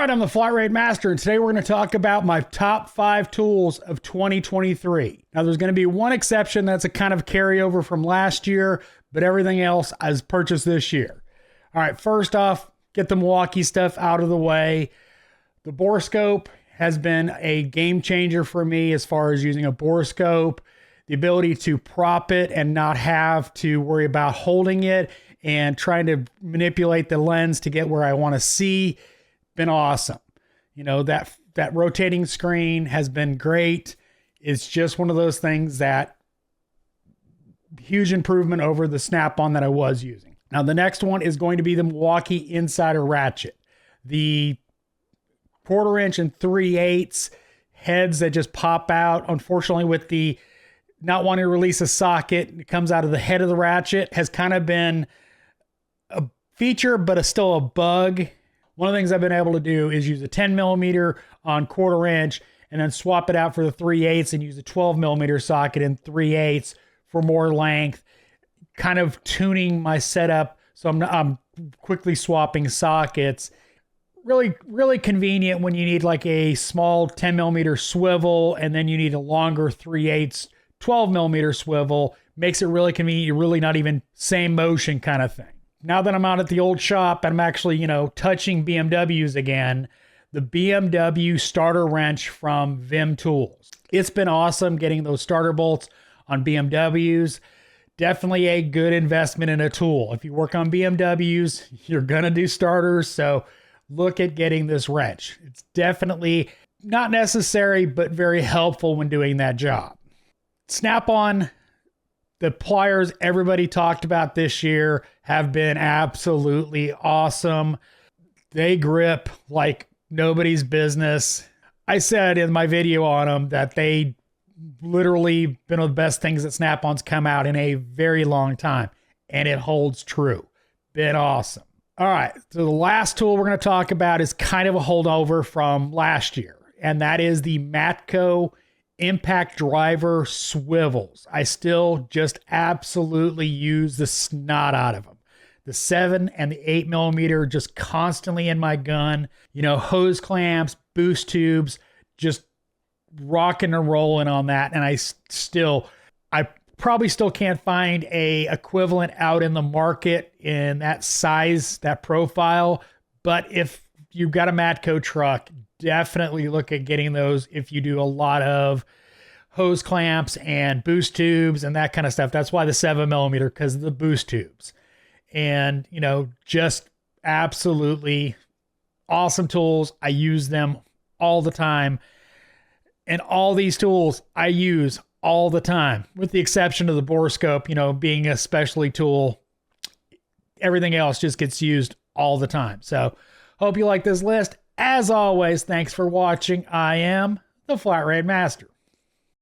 right, I'm the Flat Rate Master, and today we're going to talk about my top 5 tools of 2023. Now, there's going to be one exception that's a kind of carryover from last year, but everything else is purchased this year. All right, first off, get the Milwaukee stuff out of the way. The borescope has been a game changer for me as far as using a borescope. The ability to prop it and not have to worry about holding it and trying to manipulate the lens to get where I want to see. Been awesome. You know, that rotating screen has been great. It's just one of those things that huge improvement over the SnapOn that I was using. Now, the next one is going to be the Milwaukee Insider ratchet. The 1/4 inch and 3/8 heads that just pop out. Unfortunately, with the not wanting to release a socket, it comes out of the head of the ratchet, has kind of been a feature, but still a bug. One of the things I've been able to do is use a 10 millimeter on 1/4 inch and then swap it out for the 3/8 and use a 12 millimeter socket in 3/8 for more length, kind of tuning my setup. So I'm quickly swapping sockets. Really convenient when you need like a small 10 millimeter swivel and then you need a longer 3/8 12 millimeter swivel. Makes it really convenient. You're really not even same motion kind of thing. Now that I'm out at the old shop and I'm actually, touching BMWs again, the BMW starter wrench from Vim Tools. It's been awesome getting those starter bolts on BMWs. Definitely a good investment in a tool. If you work on BMWs, you're going to do starters. So look at getting this wrench. It's definitely not necessary, but very helpful when doing that job. SnapOn, the pliers everybody talked about this year have been absolutely awesome. They grip like nobody's business. I said in my video on them that they literally been one of the best things that SnapOn's come out in a very long time, and it holds true. Been awesome. All right, so the last tool we're going to talk about is kind of a holdover from last year, and that is the Matco Impact Driver Swivels. I still just absolutely use the snot out of them. The 7 and the 8 millimeter just constantly in my gun. Hose clamps, boost tubes, just rocking and rolling on that. And I probably still can't find a equivalent out in the market in that size, that profile. But if you've got a Matco truck, definitely look at getting those if you do a lot of hose clamps and boost tubes and that kind of stuff. That's why the 7 millimeter, because of the boost tubes. And, just absolutely awesome tools. I use them all the time. And all these tools I use all the time, with the exception of the borescope, being a specialty tool. Everything else just gets used all the time. So hope you like this list. As always, thanks for watching. I am the Flat Rate Master.